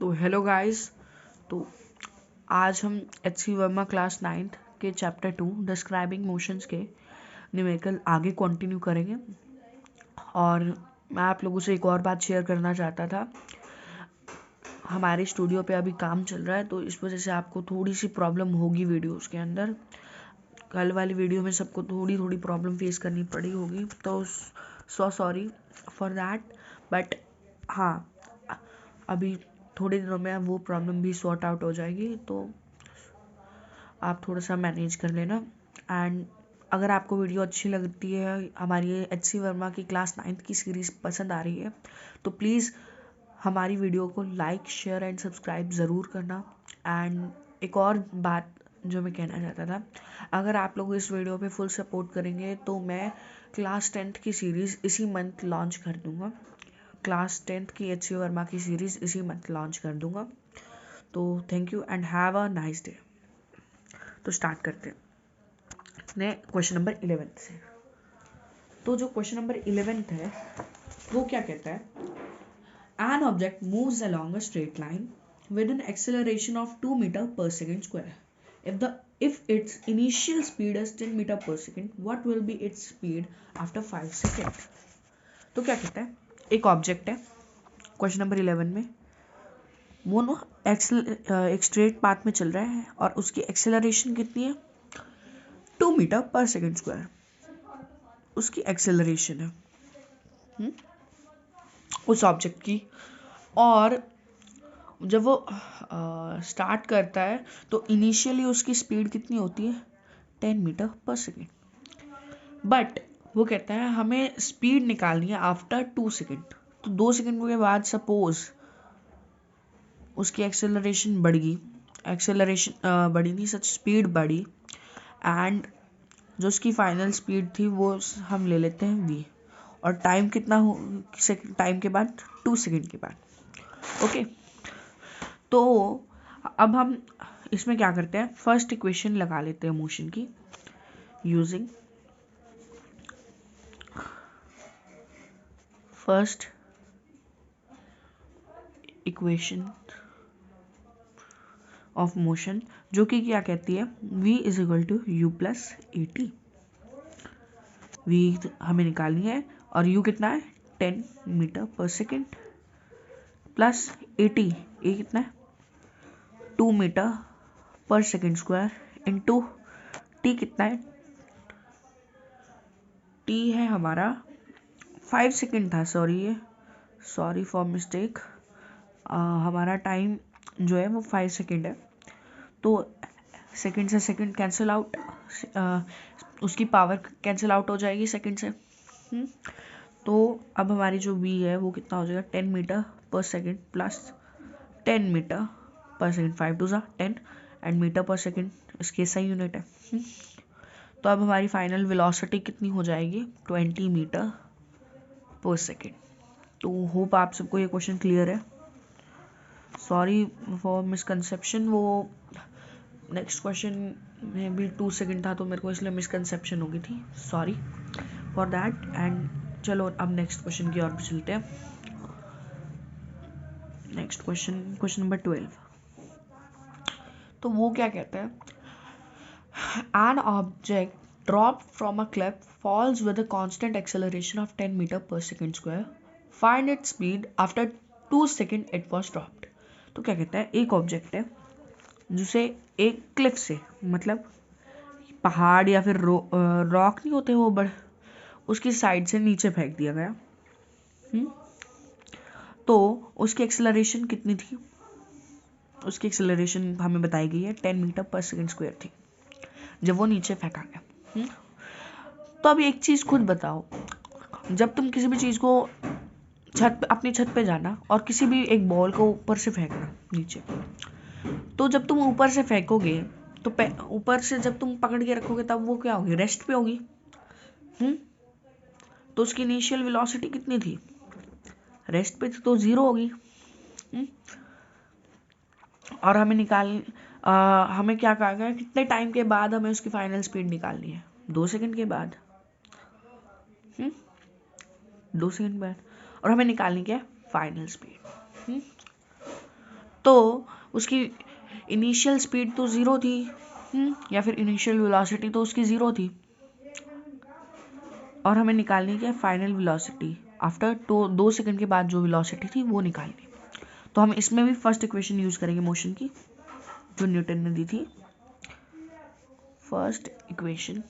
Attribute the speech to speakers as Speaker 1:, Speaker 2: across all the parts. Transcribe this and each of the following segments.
Speaker 1: तो hello guys. तो आज हम H C Verma class 9th के चैप्टर 2 डिस्क्राइबिंग मोशंस के न्यूमेरिकल आगे कंटिन्यू करेंगे। और मैं आप लोगों से एक और बात शेयर करना चाहता था। हमारे स्टूडियो पे अभी काम चल रहा है, तो इस वजह से आपको थोड़ी सी प्रॉब्लम होगी वीडियोस के अंदर। कल वाली वीडियो में सबको थोड़ी थोड़ी प्रॉब्लम फेस करनी पड़ी होगी, तो so sorry for that. But हाँ, अभी थोड़े दिनों में वो प्रॉब्लम भी सॉर्ट आउट हो जाएगी, तो आप थोड़ा सा मैनेज कर लेना। एंड अगर आपको वीडियो अच्छी लगती है, हमारी एच सी वर्मा की क्लास 9th की सीरीज़ पसंद आ रही है, तो प्लीज़ हमारी वीडियो को लाइक शेयर एंड सब्सक्राइब ज़रूर करना। एंड एक और बात जो मैं कहना चाहता था, अगर आप लोग इस वीडियो पे फुल सपोर्ट करेंगे तो मैं क्लास 10th की सीरीज़ इसी मंथ लॉन्च कर दूँगा। क्लास 10th की एच सी वर्मा की सीरीज़ इसी मंथ लॉन्च कर दूँगा। तो thank you and have a nice day. तो स्टार्ट करते हैं अपने क्वेश्चन नंबर 11 से। तो जो क्वेश्चन नंबर 11 है वो क्या कहता है, an object moves along a straight line with an acceleration of 2 meter per second square. If its initial speed is 10 meter per second, what will be its speed after 5 seconds? तो क्या कहता है, एक ऑब्जेक्ट है question number 11 में, वो ना एक स्ट्रेट पाथ में चल रहा है और उसकी एक्सेलरेशन कितनी है, 2 मीटर पर सेकेंड स्क्वायर उसकी एक्सेलरेशन है उस ऑब्जेक्ट की। और जब वो स्टार्ट करता है तो इनिशियली उसकी स्पीड कितनी होती है, 10 मीटर पर सेकेंड। बट वो कहता है हमें स्पीड निकालनी है आफ्टर 2 सेकेंड। तो 2 सेकेंड के बाद सपोज उसकी एक्सेलरेशन बढ़ गई, एक्सेलरेशन बढ़ी नहीं, सच स्पीड बढ़ी, एंड जो उसकी फाइनल स्पीड थी वो हम ले लेते हैं v। और टाइम कितना हो, टाइम के बाद 2 सेकेंड के बाद। ओके, तो अब हम इसमें क्या करते हैं, फर्स्ट इक्वेशन लगा लेते हैं मोशन की using first equation of motion, जो कि क्या कहती है, v is equal to u plus a t. V हमें निकालनी है और u कितना है, 10 metre per second plus a T, ए कितना है, 2 metre per second square into T कितना है, टी है हमारा 5 सेकेंड था, सॉरी फॉर मिस्टेक। हमारा टाइम जो है वो 5 सेकेंड है। तो सेकेंड से सेकेंड कैंसिल आउट, उसकी पावर कैंसिल आउट हो जाएगी सेकेंड से। तो अब हमारी जो v है वो कितना हो जाएगा, 10 metre per second plus 10 metre per second, 5 to ज़ा 10 एंड मीटर पर सेकेंड इसके सही यूनिट है। तो अब हमारी फाइनल वेलोसिटी कितनी हो जाएगी, 20 मीटर पर सेकेंड। तो होप आप सबको ये क्वेश्चन क्लियर है। सॉरी फॉर मिसकंसेप्शन, वो नेक्स्ट क्वेश्चन में भी 2 सेकेंड था तो मेरे को इसलिए मिसकंसेप्शन हो गई थी, सॉरी फॉर दैट। एंड चलो अब नेक्स्ट क्वेश्चन की ओर भी चलते हैं। Next question, question number 12। तो वो क्या कहता है, an object drop from a cliff falls with a constant acceleration of 10 metre per second square, find its speed after 2 second it was dropped. तो क्या कहता है, एक ऑब्जेक्ट है जिसे एक क्लिफ से, मतलब पहाड़ या फिर रॉक नहीं होते वो बड़े, उसकी साइड से नीचे फेंक दिया गया। तो उसकी एक्सेलरेशन कितनी थी, उसकी एक्सेलरेशन हमें बताई गई है 10 मीटर पर सेकेंड स्क्वायर थी जब वो नीचे फेंका गया। तो अब एक चीज़ खुद बताओ, जब तुम किसी भी चीज़ को अपनी छत पे जाना और किसी भी एक बॉल को ऊपर से फेंकना नीचे, तो जब तुम ऊपर से फेंकोगे तो ऊपर से जब तुम पकड़ के रखोगे तब वो क्या होगी, रेस्ट पे होगी। तो उसकी इनिशियल वेलोसिटी कितनी थी, रेस्ट पे थी, तो 0 होगी। और हमें क्या कहा गया, कितने टाइम के बाद हमें उसकी फाइनल स्पीड निकालनी है, 2 सेकेंड के बाद। 2 सेकेंड बाद, और हमें निकालनी क्या है, फाइनल स्पीड। तो उसकी इनिशियल स्पीड तो 0 थी, या फिर इनिशियल वेलोसिटी तो उसकी 0 थी, और हमें निकालनी क्या है फाइनल वेलोसिटी आफ्टर 2 सेकंड के बाद जो वेलोसिटी थी वो निकालनी। तो हम इसमें भी फर्स्ट इक्वेशन यूज करेंगे मोशन की जो न्यूटन ने दी थी। First equation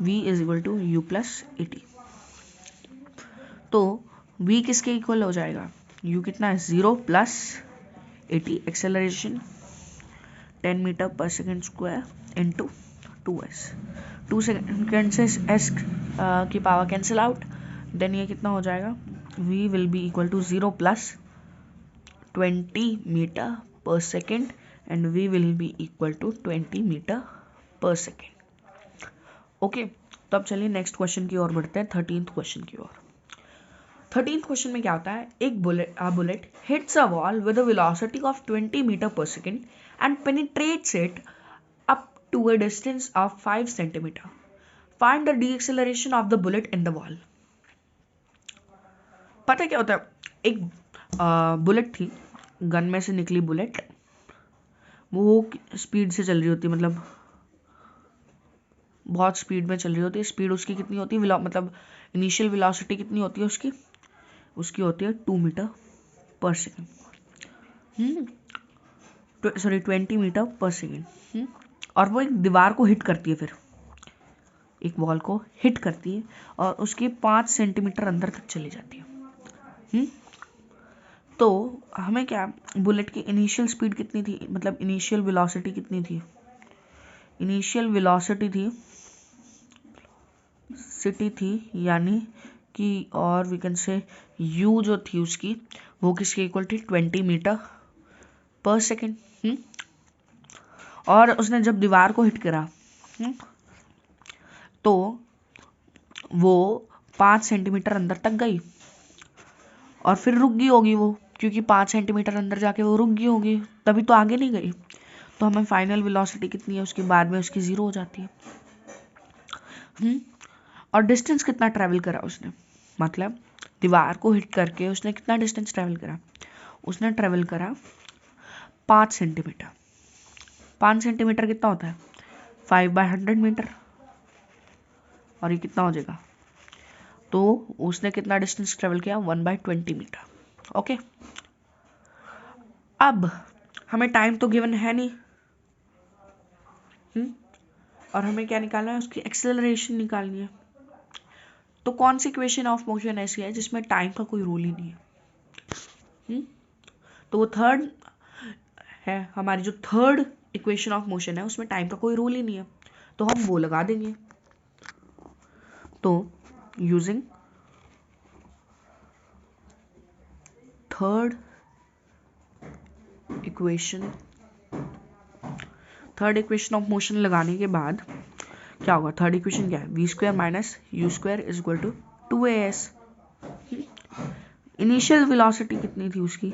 Speaker 1: v is equal to u plus a t. तो v किसके इक्वल हो जाएगा, u कितना है 0 plus a t acceleration 10 metre per second square into 2s। 2 second से s की पावर कैंसिल आउट, देन ये कितना हो जाएगा v will be equal to 0 plus 20 metre per second and v will be equal to 20 metre per second. Okay, तो अब चलिए next question की ओर बढ़ते हैं, 13th क्वेश्चन की ओर। 13th क्वेश्चन में क्या होता है, एक bullet hits a wall with a velocity of 20 metre per second and penetrates it up to a distance of 5 centimetre. Find the deceleration of the bullet in the wall. पता क्या होता है, एक बुलेट थी, गन में से निकली bullet, वो स्पीड से चल रही होती, मतलब बहुत स्पीड में चल रही होती है। स्पीड उसकी कितनी होती है, मतलब इनिशियल वेलोसिटी कितनी होती है उसकी, उसकी होती है 2 metre per second, sorry 20 metre per second. और वो एक दीवार को हिट करती है, फिर एक वॉल को हिट करती है और उसके 5 सेंटीमीटर अंदर तक चली जाती है। तो हमें क्या, बुलेट की इनिशियल स्पीड कितनी थी, मतलब इनिशियल वेलोसिटी कितनी थी, इनिशियल वेलोसिटी थी यानी कि, और वी कैन से u जो थी उसकी, वो किसके इक्वल थी 20 मीटर पर सेकेंड। और उसने जब दीवार को हिट करा तो वो 5 सेंटीमीटर अंदर तक गई और फिर रुक गई होगी वो, क्योंकि 5 सेंटीमीटर अंदर जाके वो रुक गई होगी, तभी तो आगे नहीं गई। तो हमें फाइनल वेलोसिटी कितनी है उसके बाद में उसकी 0 हो जाती है। और डिस्टेंस कितना ट्रैवल करा उसने, मतलब दीवार को हिट करके उसने कितना डिस्टेंस ट्रैवल करा, उसने ट्रैवल करा 5 सेंटीमीटर। 5 सेंटीमीटर कितना होता है 5/100 मीटर, और ये कितना हो जाएगा, तो उसने कितना डिस्टेंस ट्रेवल किया 1/20 मीटर। ओके, अब हमें टाइम तो गिवन है नहीं, और हमें क्या निकालना है, उसकी एक्सेलरेशन निकालनी है। तो कौन सी इक्वेशन ऑफ मोशन ऐसी है जिसमें टाइम का कोई रोल ही नहीं है, तो वो थर्ड है हमारी, जो थर्ड इक्वेशन ऑफ मोशन है उसमें टाइम का कोई रोल ही नहीं है, तो हम वो लगा देंगे। तो using third equation of motion लगाने के बाद क्या होगा, थर्ड इक्वेशन क्या है, v square minus u square is equal to 2as। Initial velocity कितनी थी उसकी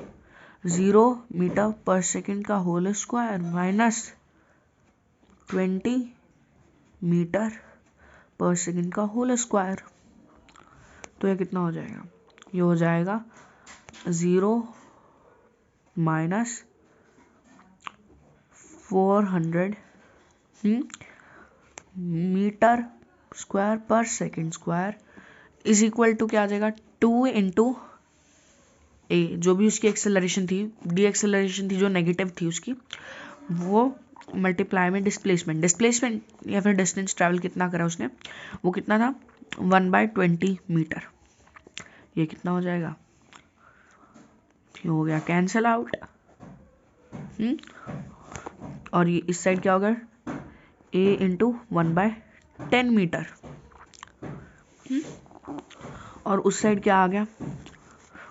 Speaker 1: 0 मीटर पर सेकेंड का whole square minus 20 metre per second का होल स्क्वायर। तो ये कितना हो जाएगा, ये हो जाएगा 0 minus 400 metre square per second square is equal to क्या आ जाएगा 2 इंटू ए, जो भी उसकी एक्सेलरेशन थी, डी एक्सेलरेशन थी जो नेगेटिव थी उसकी, वो मल्टीप्लाई में डिस्प्लेसमेंट या फिर डिस्टेंस ट्रैवल कितना करा उसने, वो कितना था 1/20 मीटर। ये कितना हो जाएगा, ये हो गया कैंसल आउट। और ये इस साइड क्या होगा a इंटू 1/10 मीटर, और उस साइड क्या आ गया,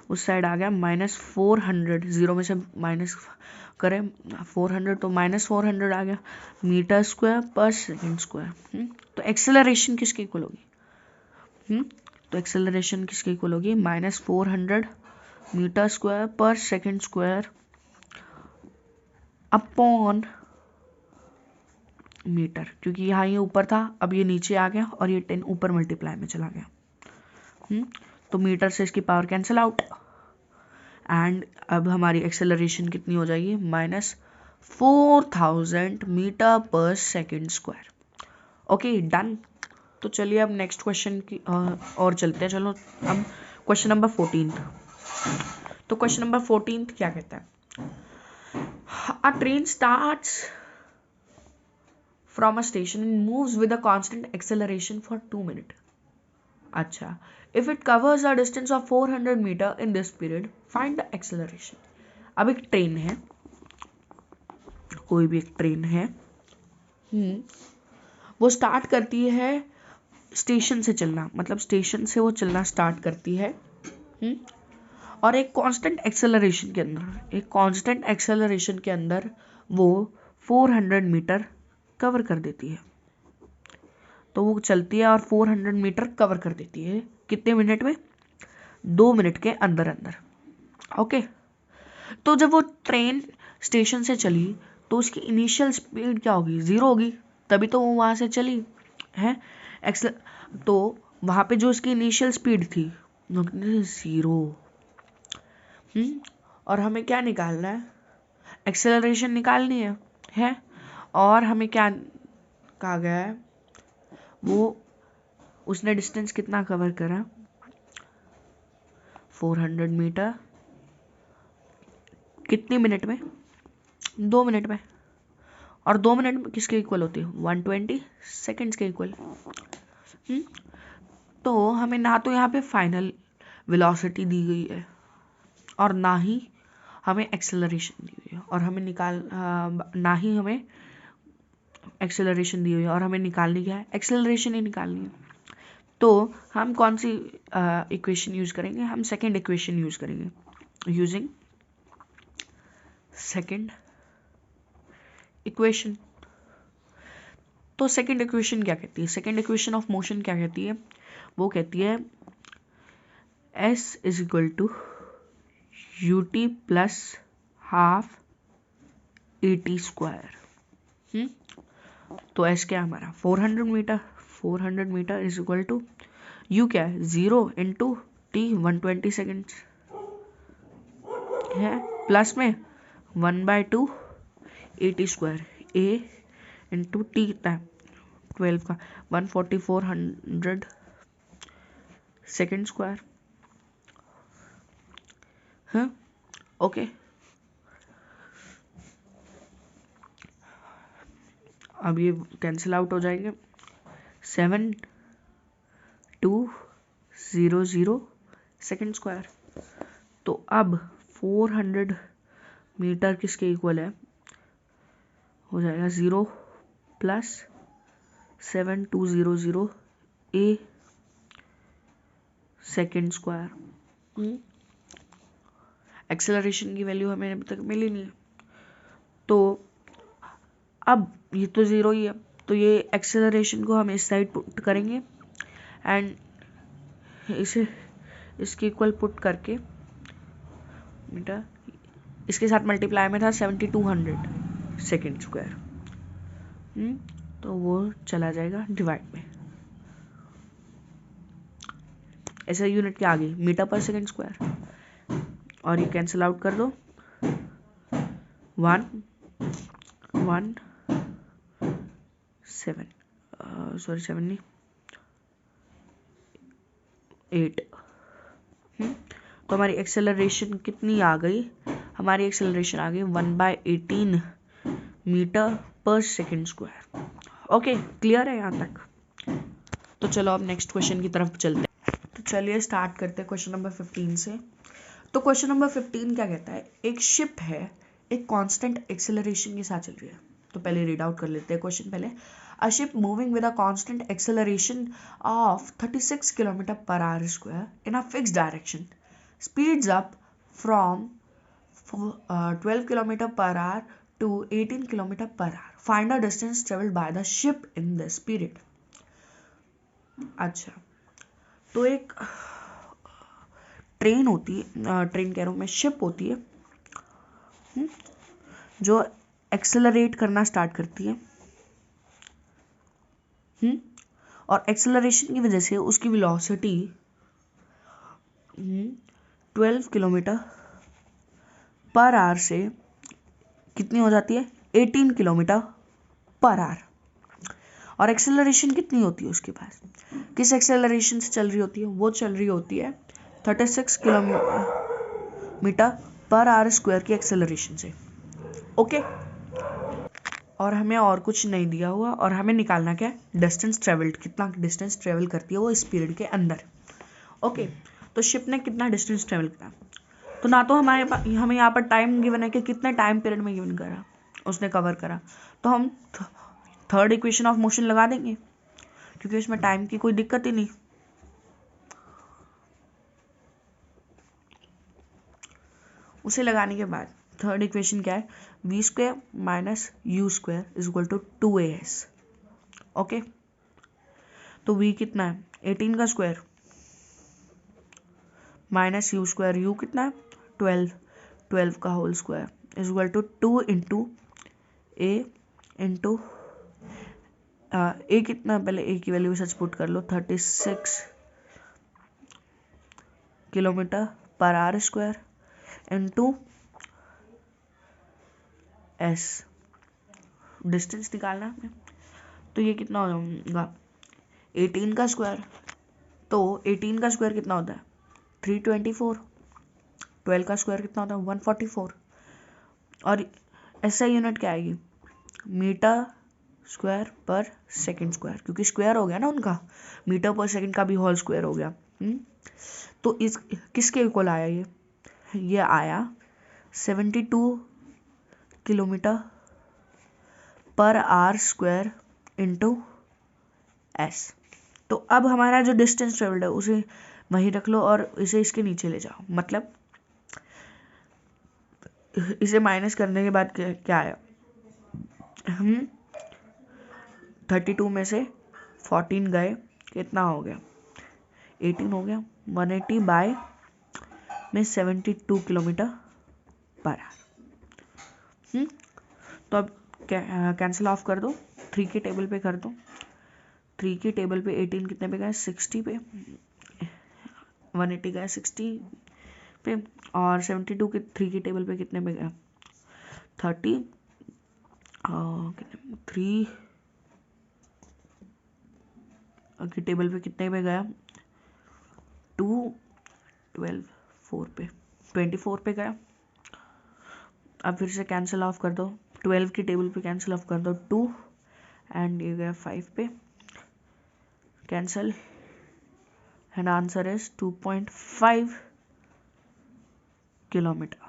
Speaker 1: उस साइड आ गया -400, 0 में से माइनस करें 400 तो -400 आ गया metre square per second square. तो एक्सेलरेशन किसके इक्वल होगी, तो एक्सेलरेशन किसके इक्वल होगी -400 metre square per second square upon metre, क्योंकि यहाँ ये ऊपर था अब ये नीचे आ गया और ये 10 ऊपर मल्टीप्लाई में चला गया। तो मीटर से इसकी पावर कैंसिल आउट, एंड अब हमारी एक्सेलरेशन कितनी हो जाएगी, -4000 metre per second square. Okay done. तो चलिए अब नेक्स्ट क्वेश्चन की और चलते हैं। चलो अब क्वेश्चन नंबर 14। तो क्वेश्चन नंबर 14 क्या कहता है, a train starts from a station and moves with a constant acceleration for 2 minute. अच्छा, if it covers a distance of 400 metre in this period find the acceleration. अब एक train है, कोई भी एक ट्रेन है, वो स्टार्ट करती है स्टेशन से चलना, मतलब स्टेशन से वो चलना स्टार्ट करती है, और एक कांस्टेंट एक्सेलरेशन के अंदर वो 400 मीटर कवर कर देती है। तो वो चलती है और 400 मीटर कवर कर देती है कितने मिनट में, 2 मिनट के अंदर अंदर। ओके, तो जब वो ट्रेन स्टेशन से चली तो उसकी इनिशियल स्पीड क्या होगी, 0 होगी, तभी तो वो वहां से चली है। तो वहां पे जो उसकी इनिशियल स्पीड थी 0, और हमें क्या निकालना है, एक्सेलरेशन निकालनी है। और हमें क्या कहा गया है, वो उसने डिस्टेंस कितना कवर करा, 400 मीटर कितने मिनट में, 2 मिनट में। और 2 मिनट किसके इक्वल होती है, 120 सेकेंड्स के इक्वल। तो हमें ना तो यहाँ पे फाइनल वेलोसिटी दी गई है और ना ही हमें एक्सेलरेशन दी हुई है, और हमें ना ही हमें एक्सेलरेशन दी हुई है, और हमें निकालनी क्या है, एक्सेलरेशन ही निकालनी है। तो हम कौन सी इक्वेशन यूज करेंगे, हम सेकेंड इक्वेशन यूज करेंगे, यूजिंग सेकेंड इक्वेशन। तो सेकेंड इक्वेशन क्या कहती है, सेकेंड इक्वेशन ऑफ मोशन क्या कहती है, वो कहती है S is equal to ut plus half AT square. तो S क्या है हमारा, 400 metre, 400 metre is equal to U क्या है, 0 इंटू T 120 सेकेंड्स है, प्लस में 1/2 AT square, A into T कितना है 12 का 14400 सेकेंड स्क्वायर है। ओके, अब ये कैंसिल आउट हो जाएंगे, 7200 सेकेंड स्क्वायर। तो अब 400 मीटर किसके इक्वल है, हो जाएगा 0 plus 7200 A second square. Acceleration की वैल्यू हमें अभी तक मिली नहीं, तो अब ये तो 0 ही है, तो ये एक्सेलरेशन को हम इस साइड पुट करेंगे एंड इसे इसके इक्वल पुट करके मीटर इसके साथ मल्टीप्लाई में था 7200 सेकेंड स्क्वायर, तो वो चला जाएगा डिवाइड में, ऐसे यूनिट क्या आ गई, मीटर पर सेकेंड स्क्वायर, और ये कैंसिल आउट कर दो, 7 नहीं 8। तो हमारी एक्सेलरेशन कितनी आ गई, हमारी एक्सेलरेशन आ गई 1/18 metre per second square. Okay, clear है यहाँ तक। तो चलो अब नेक्स्ट क्वेश्चन की तरफ चलते हैं। तो चलिए स्टार्ट करते हैं क्वेश्चन नंबर 15 से। तो क्वेश्चन नंबर 15 क्या कहता है, एक शिप है, एक कांस्टेंट एक्सेलरेशन के साथ चल रही है। तो पहले रीड आउट कर लेते हैं क्वेश्चन पहले। A ship moving with a constant acceleration of 36 kilometre per hour square in a fixed direction speeds up from 12 kilometre per our to 18 kilometre per our. Find the distance travelled by the ship in this period. अच्छा, तो एक train होती है, train कह रहा हूँ मैं, ship होती है जो एक्सेलरेट करना स्टार्ट करती है, और एक्सेलरेशन की वजह से उसकी वेलोसिटी 12 किलोमीटर पर आवर से कितनी हो जाती है 18 किलोमीटर पर आवर। और एक्सेलरेशन कितनी होती है उसके पास, किस एक्सेलरेशन से चल रही होती है, वो चल रही होती है 36 किलोमीटर पर आवर स्क्वायर की एक्सेलरेशन से। ओके, और हमें और कुछ नहीं दिया हुआ, और हमें निकालना क्या है, डिस्टेंस ट्रेवल्ड, कितना डिस्टेंस ट्रेवल करती है वो इस पीरियड के अंदर। ओके, तो शिप ने कितना डिस्टेंस ट्रेवल करा, तो ना तो हमें यहाँ पर टाइम गिवन है कि कितने टाइम पीरियड में गिवन करा उसने कवर करा, तो हम थर्ड इक्वेशन ऑफ मोशन लगा देंगे क्योंकि उसमें टाइम की कोई दिक्कत ही नहीं। उसे लगाने के बाद थर्ड इक्वेशन क्या है, v square minus u square is equal to 2as। Okay, तो v कितना है 18 का square minus u square, u कितना है 12 का whole square is equal to 2 into a into a कितना, पहले ए की वैल्यू सच पुट कर लो, 36 kilometre per hour square into s, distance निकालना है। तो ये कितना होगा 18 का स्क्वायर, तो 18 का स्क्वायर कितना होता है 324, 12 का स्क्वायर कितना होता है 144, और एसआई यूनिट क्या आएगी मीटर स्क्वायर पर सेकंड स्क्वायर, क्योंकि स्क्वायर हो गया ना उनका, मीटर पर सेकंड का भी होल स्क्वायर हो गया। तो इस किसके इक्वल आया ये आया 72 kilometre per hour square into S. तो अब हमारा जो डिस्टेंस ट्रेवल्ड है उसे वहीं रख लो और इसे इसके नीचे ले जाओ, मतलब इसे माइनस करने के बाद क्या आया, 32 में से 14 गए, कितना हो गया 18 हो गया, 180 बाय में 72 किलोमीटर पर आवर। तो अब कैंसिल ऑफ कर दो, 3 के टेबल पे कर दो, 3 के टेबल पे 18 कितने पे गया 60 पे, 180 गया 60 पे, और 72 के 3 के टेबल पे कितने पे गया 30, 3 के टेबल पे कितने पे गया 2, 12, 4 पे 24 पे गया। अब फिर से कैंसिल ऑफ कर दो, 12 की टेबल पे कैंसिल ऑफ कर दो 2, एंड ये गया 5 पे, cancel, and answer is 2.5 kilometre.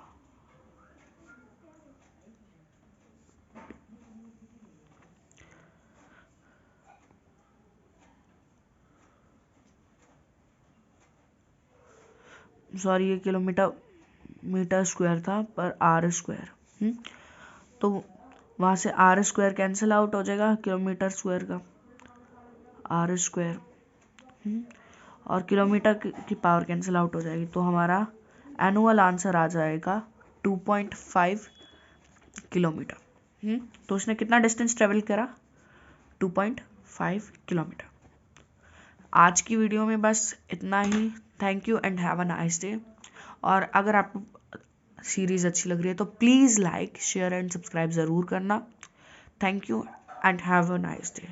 Speaker 1: Sorry, ये किलोमीटर मीटर स्क्वायर था पर आर स्क्वायर, तो वहाँ से आर स्क्वायर कैंसिल आउट हो जाएगा किलोमीटर स्क्वायर का आर स्क्वायर, और किलोमीटर की पावर कैंसिल आउट हो जाएगी, तो हमारा एनुअल आंसर आ जाएगा 2.5 किलोमीटर। तो उसने कितना डिस्टेंस ट्रेवल करा 2.5 किलोमीटर। आज की वीडियो में बस इतना ही। Thank you and have a nice day. और अगर आपको सीरीज़ अच्छी लग रही है तो please like share and subscribe ज़रूर करना। Thank you and have a nice day.